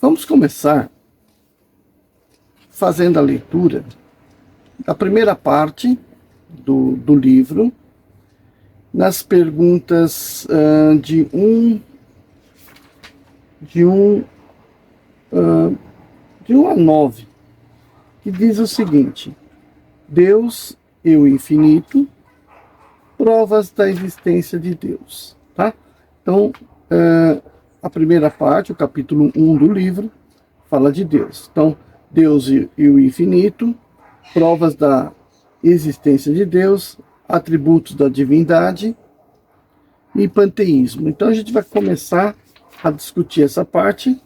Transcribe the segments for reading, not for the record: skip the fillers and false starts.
Vamos começar fazendo a leitura da primeira parte do livro, nas perguntas de 1 a 9, que diz o seguinte: Deus e o infinito, provas da existência de Deus. Tá? Então, a primeira parte, o capítulo 1 do livro, fala de Deus. Então, Deus e o infinito, provas da existência de Deus, atributos da divindade e panteísmo. Então, a gente vai começar a discutir essa parte.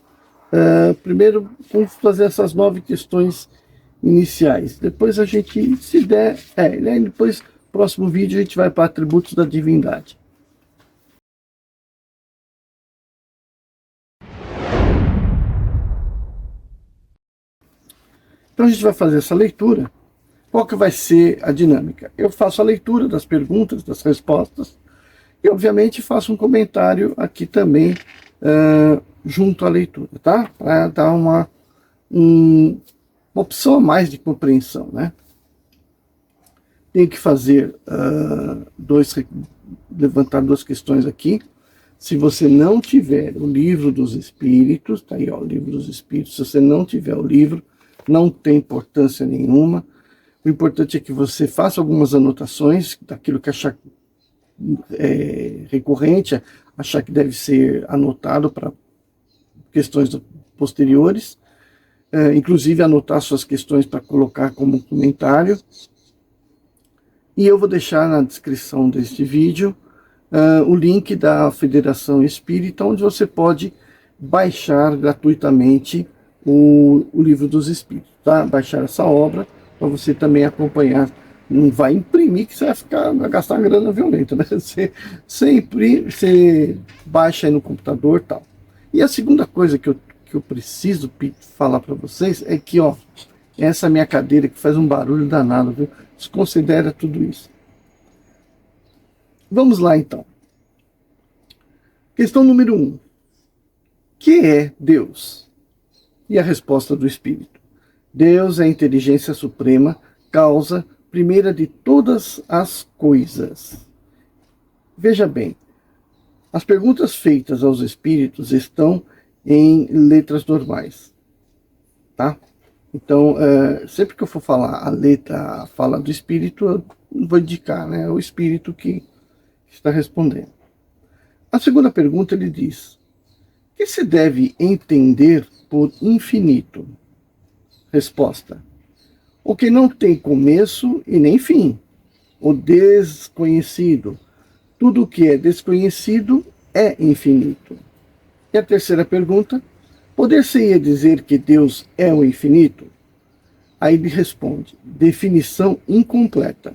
Primeiro, vamos fazer essas 9 questões iniciais. Depois a gente, se der, depois, próximo vídeo, a gente vai para atributos da divindade. Então a gente vai fazer essa leitura. Qual que vai ser a dinâmica? Eu faço a leitura das perguntas, das respostas, e obviamente faço um comentário aqui também, junto à leitura, tá? Para dar uma opção a mais de compreensão, né? Tenho que fazer, levantar 2 questões aqui. Se você não tiver o livro dos Espíritos, tá aí, ó, o livro dos Espíritos, se você não tiver o livro, não tem importância nenhuma. O importante é que você faça algumas anotações daquilo que achar recorrente, achar que deve ser anotado para questões posteriores, inclusive anotar suas questões para colocar como comentário. E eu vou deixar na descrição deste vídeo o link da Federação Espírita, onde você pode baixar gratuitamente o livro dos Espíritos, tá? Baixar essa obra para você também acompanhar. Não vai imprimir que você vai gastar uma grana violenta, né? Você baixa aí no computador e tal. E a segunda coisa que eu preciso falar para vocês é que, ó, essa minha cadeira que faz um barulho danado, viu? Desconsidera tudo isso. Vamos lá, então. Questão número 1. Que é Deus? E a resposta do Espírito: Deus é a inteligência suprema, causa primeira de todas as coisas. Veja bem, as perguntas feitas aos Espíritos estão em letras normais, tá? Então, sempre que eu for falar a fala do Espírito, eu vou indicar, né, o Espírito que está respondendo. A segunda pergunta, ele diz: o que se deve entender por infinito? Resposta: o que não tem começo e nem fim, o desconhecido. Tudo o que é desconhecido é infinito. E a terceira pergunta: poder-se-ia dizer que Deus é o infinito? Aí ele responde: definição incompleta.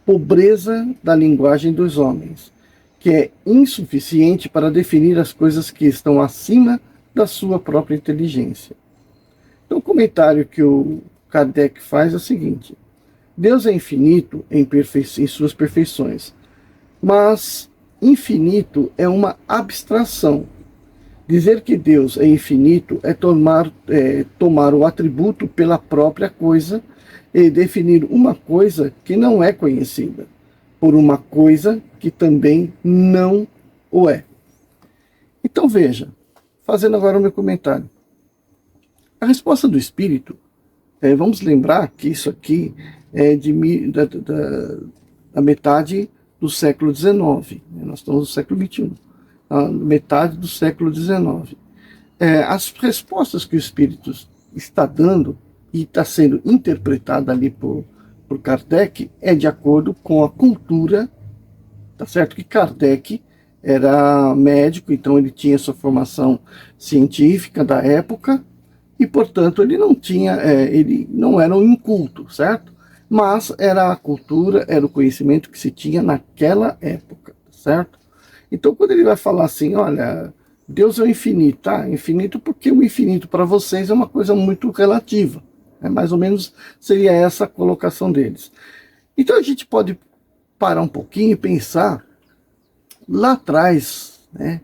Pobreza da linguagem dos homens, que é insuficiente para definir as coisas que estão acima da sua própria inteligência. Então, o comentário que o Kardec faz é o seguinte: Deus é infinito em suas perfeições, mas infinito é uma abstração. Dizer que Deus é infinito é tomar o atributo pela própria coisa e definir uma coisa que não é conhecida por uma coisa que também não o é. Então veja, fazendo agora o meu comentário. A resposta do Espírito, vamos lembrar que isso aqui é da metade do século XIX. Nós estamos no século XXI. Metade do século XIX. As respostas que o Espírito está dando e está sendo interpretada ali por Kardec é de acordo com a cultura, tá certo? Que Kardec era médico, então ele tinha sua formação científica da época e, portanto, ele não era um inculto, certo? Mas era a cultura, era o conhecimento que se tinha naquela época, certo? Então, quando ele vai falar assim, olha, Deus é o infinito, tá? Infinito porque o infinito para vocês é uma coisa muito relativa. Mais ou menos seria essa a colocação deles. Então, a gente pode parar um pouquinho e pensar lá atrás, né,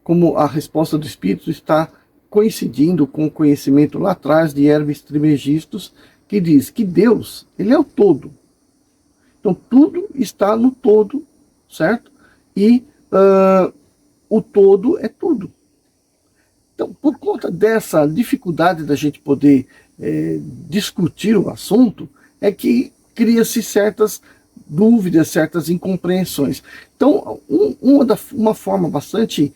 como a resposta do Espírito está coincidindo com o conhecimento lá atrás de Hermes Trismegisto, que diz que Deus, ele é o todo. Então tudo está no todo, certo? E o todo é tudo. Então, por conta dessa dificuldade da gente poder discutir o assunto, é que cria-se certas dúvidas, certas incompreensões. Então, uma forma bastante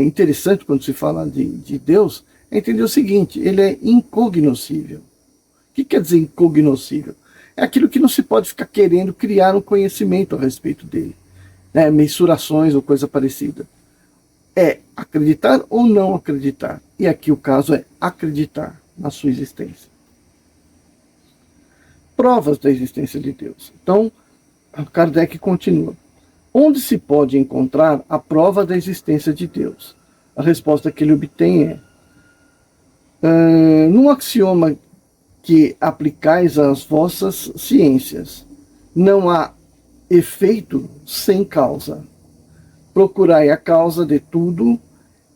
interessante quando se fala de Deus é entender o seguinte: ele é incognoscível. O que quer dizer incognoscível? É aquilo que não se pode ficar querendo criar um conhecimento a respeito dele, né? Mensurações ou coisa parecida. É acreditar ou não acreditar. E aqui o caso é acreditar na sua existência. Provas da existência de Deus. Então, Kardec continua. Onde se pode encontrar a prova da existência de Deus? A resposta que ele obtém num axioma que aplicais às vossas ciências, não há efeito sem causa. Procurai a causa de tudo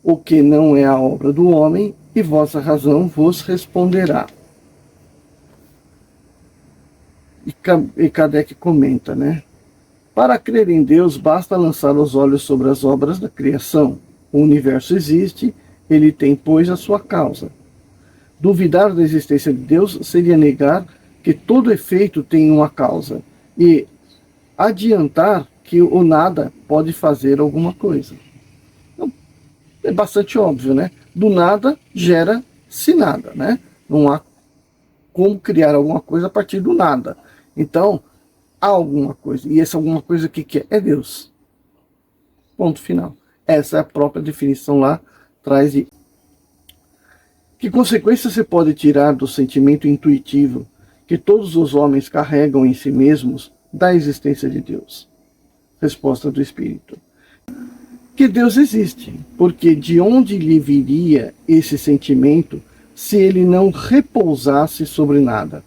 o que não é a obra do homem, e vossa razão vos responderá. E Kardec comenta, né? Para crer em Deus, basta lançar os olhos sobre as obras da criação. O universo existe, ele tem, pois, a sua causa. Duvidar da existência de Deus seria negar que todo efeito tem uma causa e adiantar que o nada pode fazer alguma coisa. Então, é bastante óbvio, né? Do nada gera-se nada, né? Não há como criar alguma coisa a partir do nada. Então, há alguma coisa. E essa alguma coisa, o que é? É Deus. Ponto final. Essa é a própria definição lá atrás de... Que consequência você pode tirar do sentimento intuitivo que todos os homens carregam em si mesmos da existência de Deus? Resposta do Espírito: que Deus existe, porque de onde lhe viria esse sentimento se ele não repousasse sobre nada?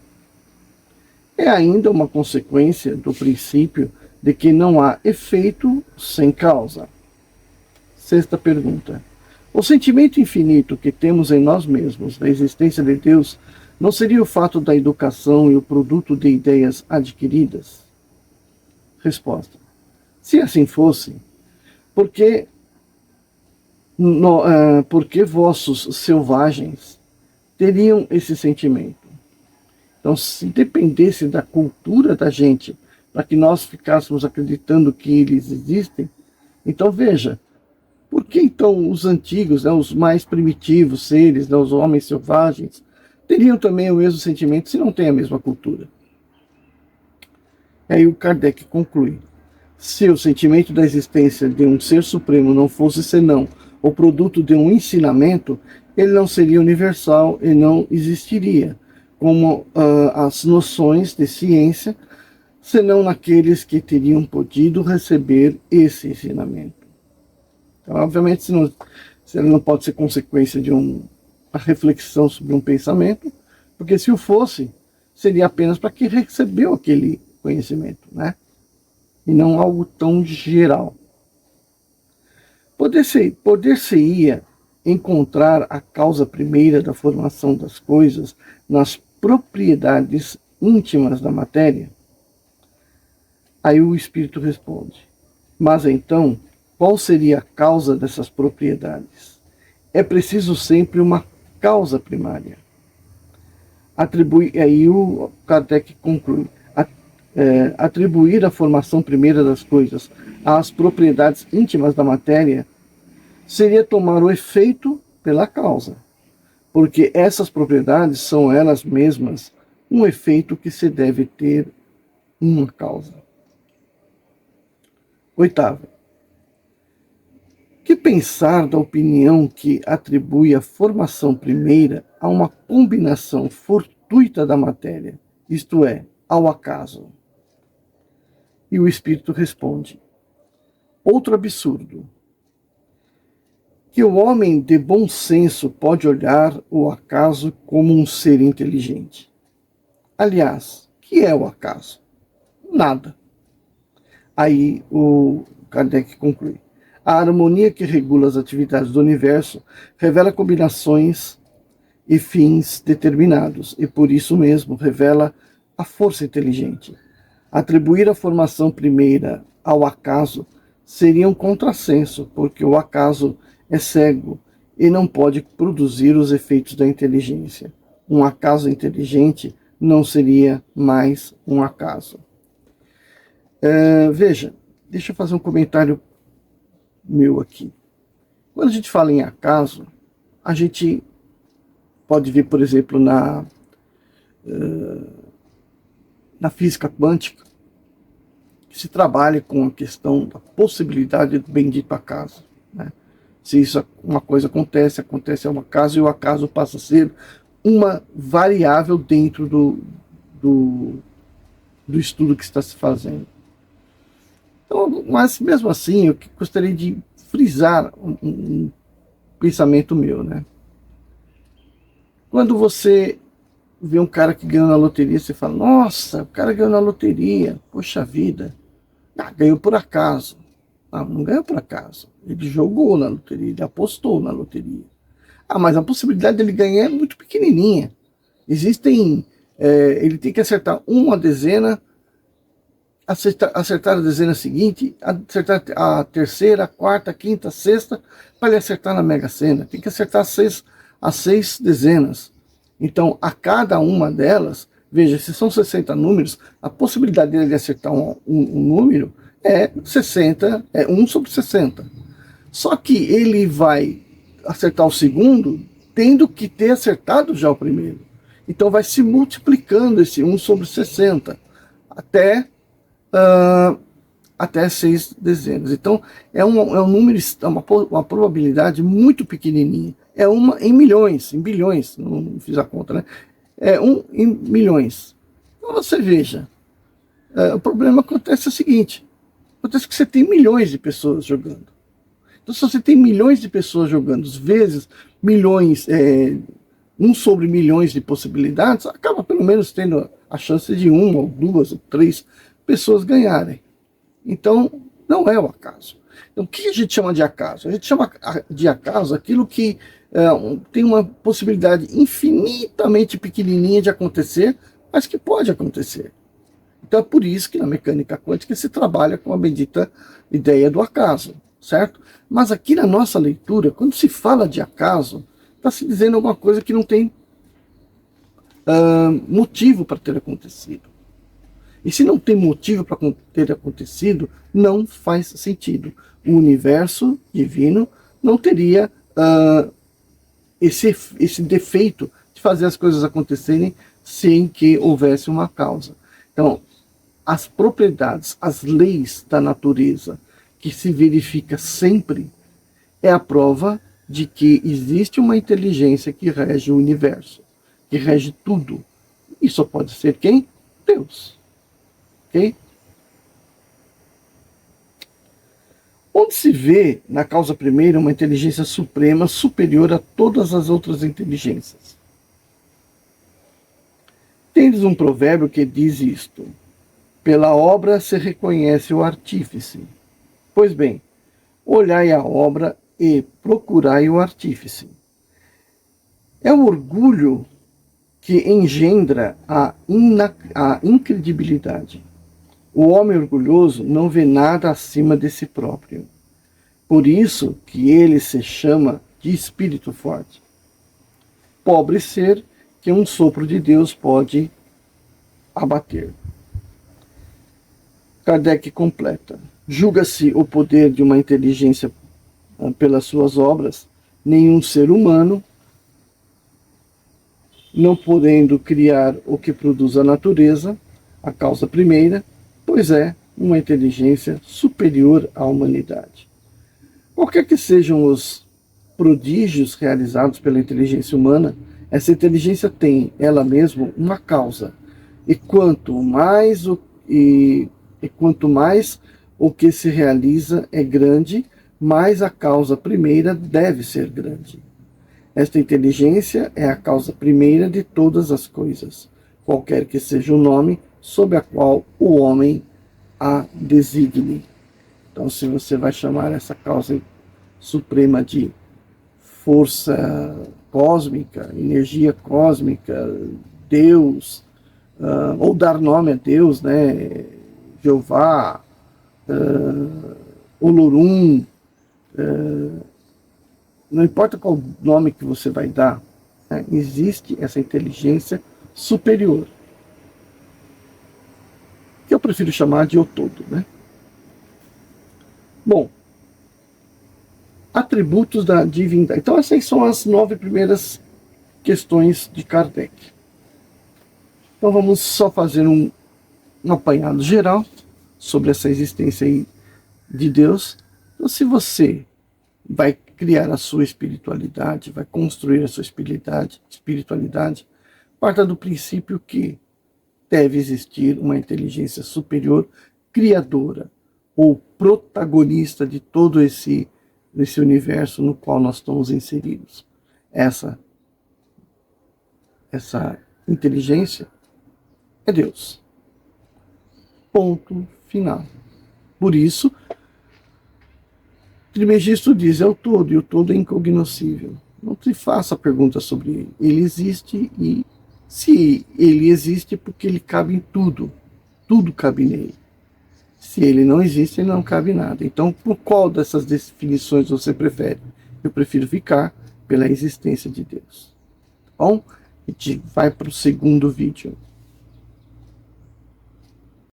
É ainda uma consequência do princípio de que não há efeito sem causa. Sexta pergunta: o sentimento infinito que temos em nós mesmos da existência de Deus não seria o fato da educação e o produto de ideias adquiridas? Resposta: se assim fosse, por que vossos selvagens teriam esse sentimento? Então, se dependesse da cultura da gente para que nós ficássemos acreditando que eles existem, então veja, por que então os antigos, né, os mais primitivos seres, né, os homens selvagens, teriam também o mesmo sentimento se não têm a mesma cultura? Aí o Kardec conclui: se o sentimento da existência de um ser supremo não fosse senão o produto de um ensinamento, ele não seria universal e não existiria, como as noções de ciência, senão naqueles que teriam podido receber esse ensinamento. Então, obviamente, se ele não pode ser consequência de uma reflexão sobre um pensamento, porque se o fosse, seria apenas para quem recebeu aquele conhecimento, né? E não algo tão geral. Poder-se-ia encontrar a causa primeira da formação das coisas nas propriedades íntimas da matéria? Aí o Espírito responde: mas então, qual seria a causa dessas propriedades? É preciso sempre uma causa primária. Aí o Kardec conclui: atribuir a formação primeira das coisas às propriedades íntimas da matéria seria tomar o efeito pela causa, porque essas propriedades são elas mesmas um efeito que se deve ter uma causa. Oitavo: que pensar da opinião que atribui a formação primeira a uma combinação fortuita da matéria, isto é, ao acaso? E o Espírito responde: outro absurdo, que o homem de bom senso pode olhar o acaso como um ser inteligente. Aliás, que é o acaso? Nada. Aí o Kardec conclui: A harmonia que regula as atividades do universo revela combinações e fins determinados, e por isso mesmo revela a força inteligente. Atribuir a formação primeira ao acaso seria um contrassenso, porque o acaso é cego e não pode produzir os efeitos da inteligência. Um acaso inteligente não seria mais um acaso. Veja, deixa eu fazer um comentário meu aqui. Quando a gente fala em acaso, a gente pode ver, por exemplo, na física quântica, que se trabalha com a questão da possibilidade do bendito acaso, né? Se isso, uma coisa acontece ao acaso, e o acaso passa a ser uma variável dentro do estudo que está se fazendo. Então, mas mesmo assim, eu gostaria de frisar um pensamento meu, né? Quando você vê um cara que ganhou na loteria, você fala, nossa, o cara ganhou na loteria, poxa vida, ganhou por acaso. Não ganhou por acaso, ele jogou na loteria, ele apostou na loteria. Mas a possibilidade dele ganhar é muito pequenininha. Ele tem que acertar uma dezena, acertar a dezena seguinte, acertar a terceira, a quarta, a quinta, a sexta, para ele acertar na Mega Sena. Tem que acertar as seis dezenas. Então, a cada uma delas, veja, se são 60 números, a possibilidade dele de acertar um número é 60, é 1 sobre 60. Só que ele vai acertar o segundo, tendo que ter acertado já o primeiro. Então vai se multiplicando esse 1 sobre 60, até 6 dezenas. Então é um número, uma probabilidade muito pequenininha. É uma em milhões, em bilhões, não fiz a conta, né? É 1 em milhões. Então você veja, o problema acontece o seguinte, acontece que você tem milhões de pessoas jogando. Então se você tem milhões de pessoas jogando, vezes milhões, 1 sobre milhões de possibilidades, acaba pelo menos tendo a chance de 1 ou 2 ou 3 pessoas ganharem. Então não é o acaso. Então o que a gente chama de acaso? A gente chama de acaso aquilo que tem uma possibilidade infinitamente pequenininha de acontecer, mas que pode acontecer. Então é por isso que na mecânica quântica se trabalha com a bendita ideia do acaso, certo? Mas aqui na nossa leitura, quando se fala de acaso, está se dizendo alguma coisa que não tem motivo para ter acontecido. E se não tem motivo para ter acontecido, não faz sentido. O universo divino não teria esse defeito de fazer as coisas acontecerem sem que houvesse uma causa. Então, as propriedades, as leis da natureza que se verifica sempre é a prova de que existe uma inteligência que rege o universo, que rege tudo. E só pode ser quem? Deus. Ok? Onde se vê na causa primeira uma inteligência suprema superior a todas as outras inteligências. Tendes um provérbio que diz isto: pela obra se reconhece o artífice. Pois bem, olhai a obra e procurai o artífice. É o orgulho que engendra a incredibilidade. O homem orgulhoso não vê nada acima de si próprio. Por isso que ele se chama de espírito forte. Pobre ser que um sopro de Deus pode abater. Kardec completa. Julga-se o poder de uma inteligência pelas suas obras, nenhum ser humano, não podendo criar o que produz a natureza, a causa primeira, pois é uma inteligência superior à humanidade. Qualquer que sejam os prodígios realizados pela inteligência humana, essa inteligência tem, ela mesma, uma causa. E quanto mais o que se realiza é grande, mais a causa primeira deve ser grande. Esta inteligência é a causa primeira de todas as coisas, qualquer que seja o nome sob a qual o homem a designe. Então, se você vai chamar essa causa suprema de força cósmica, energia cósmica, Deus, ou dar nome a Deus, né? Jeová, Olorum, não importa qual nome que você vai dar, né? Existe essa inteligência superior, que eu prefiro chamar de o todo, né? Bom, atributos da divindade. Então essas são as 9 primeiras questões de Kardec. Então vamos só fazer um apanhado geral sobre essa existência aí de Deus. Então, se você vai criar a sua espiritualidade, vai construir a sua espiritualidade, parta do princípio que deve existir uma inteligência superior, criadora ou protagonista de todo esse universo no qual nós estamos inseridos. Essa inteligência é Deus. Ponto final. Por isso, Trismegisto diz, é o todo, e o todo é incognoscível. Não te faça pergunta sobre ele. Ele existe, e se ele existe, porque ele cabe em tudo. Tudo cabe nele. Se ele não existe, ele não cabe em nada. Então, por qual dessas definições você prefere? Eu prefiro ficar pela existência de Deus. Tá bom? A gente vai para o segundo vídeo.